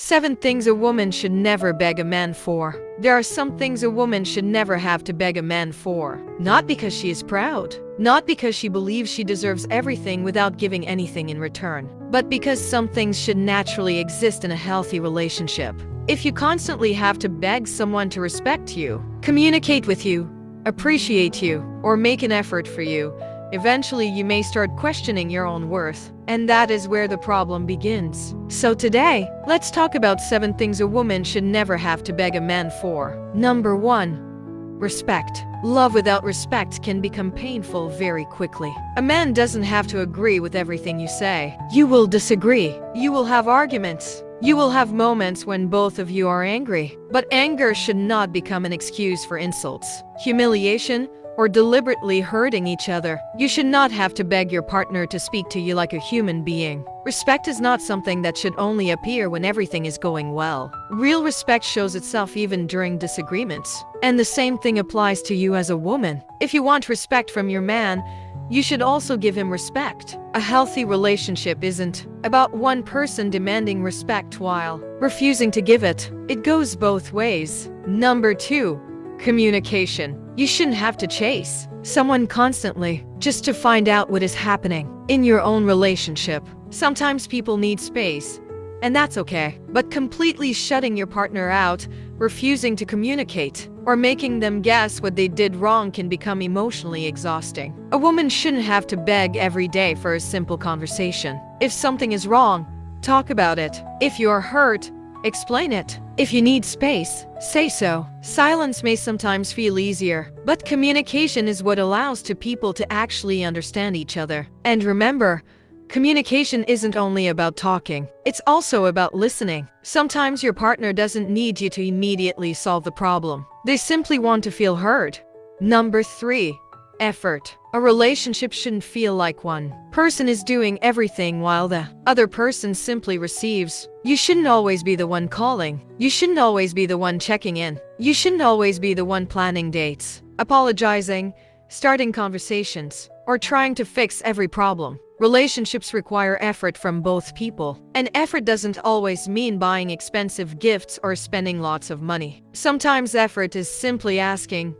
7 things a woman should never beg a man for. There are some things a woman should never have to beg a man for. Not because she is proud, not because she believes she deserves everything without giving anything in return, but because some things should naturally exist in a healthy relationship. If you constantly have to beg someone to respect you, communicate with you, appreciate you, or make an effort for you, eventually you may start questioning your own worth. And that is where the problem begins. So today, let's talk about 7 things a woman should never have to beg a man for. Number 1. Respect. Love without respect can become painful very quickly. A man doesn't have to agree with everything you say. You will disagree. You will have arguments. You will have moments when both of you are angry. But anger should not become an excuse for insults, humiliation, or deliberately hurting each other. You should not have to beg your partner to speak to you like a human being. Respect is not something that should only appear when everything is going well. Real respect shows itself even during disagreements. And the same thing applies to you as a woman. If you want respect from your man, you should also give him respect. A healthy relationship isn't about one person demanding respect while refusing to give it. It goes both ways. Number 2. Communication. You shouldn't have to chase someone constantly just to find out what is happening in your own relationship. Sometimes people need space, and that's okay. But completely shutting your partner out, refusing to communicate, or making them guess what they did wrong can become emotionally exhausting. A woman shouldn't have to beg every day for a simple conversation. If something is wrong, talk about it. If you are hurt, explain it. If you need space, say so. Silence may sometimes feel easier, but communication is what allows people to actually understand each other. And remember, communication isn't only about talking. It's also about listening. Sometimes your partner doesn't need you to immediately solve the problem. They simply want to feel heard. Number 3. Effort. A relationship shouldn't feel like one person is doing everything while the other person simply receives. You shouldn't always be the one calling. You shouldn't always be the one checking in. You shouldn't always be the one planning dates, apologizing, starting conversations, or trying to fix every problem. Relationships require effort from both people. And effort doesn't always mean buying expensive gifts or spending lots of money. Sometimes effort is simply asking,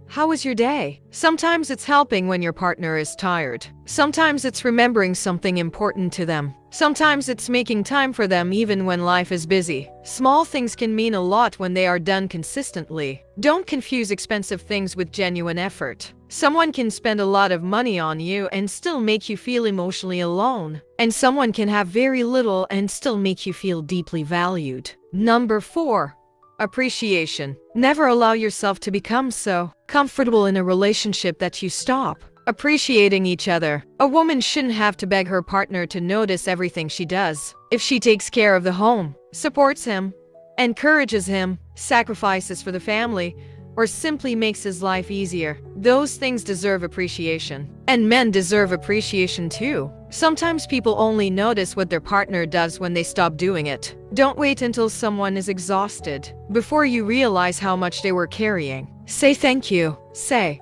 "How was your day?" Sometimes it's helping when your partner is tired. Sometimes it's remembering something important to them. Sometimes it's making time for them even when life is busy. Small things can mean a lot when they are done consistently. Don't confuse expensive things with genuine effort. Someone can spend a lot of money on you and still make you feel emotionally alone. And someone can have very little and still make you feel deeply valued. Number 4. Appreciation. Never allow yourself to become so comfortable in a relationship that you stop appreciating each other. A woman shouldn't have to beg her partner to notice everything she does. If she takes care of the home, supports him, encourages him, sacrifices for the family, or simply makes his life easier, those things deserve appreciation. And men deserve appreciation too. Sometimes people only notice what their partner does when they stop doing it. Don't wait until someone is exhausted before you realize how much they were carrying. Say thank you. Say,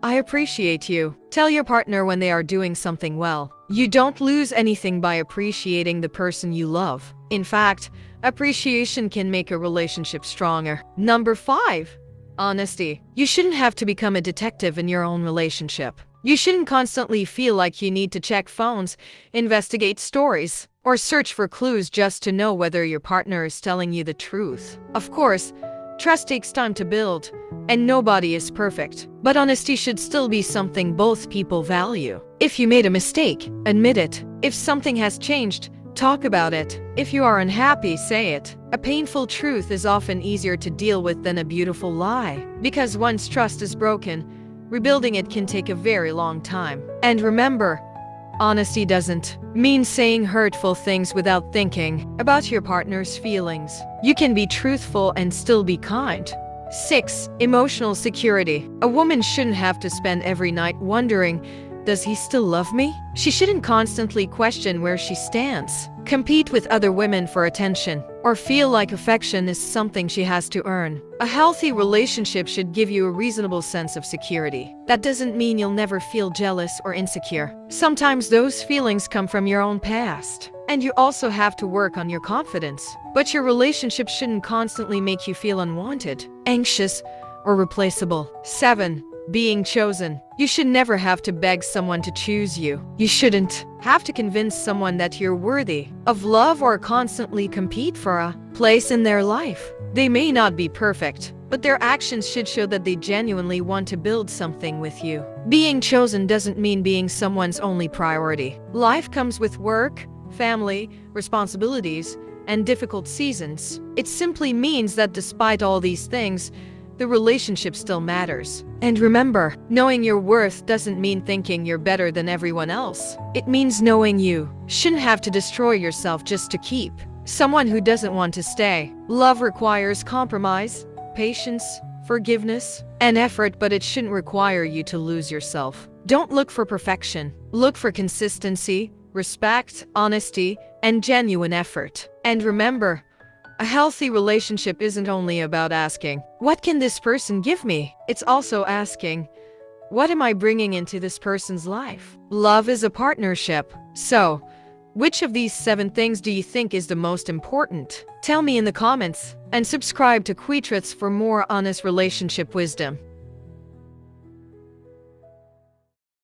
"I appreciate you." Tell your partner when they are doing something well. You don't lose anything by appreciating the person you love. In fact, appreciation can make a relationship stronger. Number 5. Honesty. You shouldn't have to become a detective in your own relationship. You shouldn't constantly feel like you need to check phones, investigate stories, or search for clues just to know whether your partner is telling you the truth. Of course, trust takes time to build, and nobody is perfect. But honesty should still be something both people value. If you made a mistake, admit it. If something has changed, talk about it. If you are unhappy, say it. A painful truth is often easier to deal with than a beautiful lie. Because once trust is broken, rebuilding it can take a very long time. And remember, honesty doesn't mean saying hurtful things without thinking about your partner's feelings. You can be truthful and still be kind. 6. Emotional security. A woman shouldn't have to spend every night wondering, "Does he still love me?" She shouldn't constantly question where she stands, compete with other women for attention, or feel like affection is something she has to earn. A healthy relationship should give you a reasonable sense of security. That doesn't mean you'll never feel jealous or insecure. Sometimes those feelings come from your own past. And you also have to work on your confidence. But your relationship shouldn't constantly make you feel unwanted, anxious, or replaceable. 7. Being chosen. You should never have to beg someone to choose you. You shouldn't have to convince someone that you're worthy of love or constantly compete for a place in their life. They may not be perfect, but their actions should show that they genuinely want to build something with you. Being chosen doesn't mean being someone's only priority. Life comes with work, family, responsibilities, and difficult seasons. It simply means that despite all these things, the relationship still matters. And remember, knowing your worth doesn't mean thinking you're better than everyone else. It means knowing you shouldn't have to destroy yourself just to keep someone who doesn't want to stay. Love requires compromise, patience, forgiveness, and effort, but it shouldn't require you to lose yourself. Don't look for perfection. Look for consistency, respect, honesty, and genuine effort. And remember, a healthy relationship isn't only about asking, "What can this person give me?" It's also asking, "What am I bringing into this person's life?" Love is a partnership. So, which of these 7 things do you think is the most important? Tell me in the comments, and subscribe to Queetruths for more honest relationship wisdom.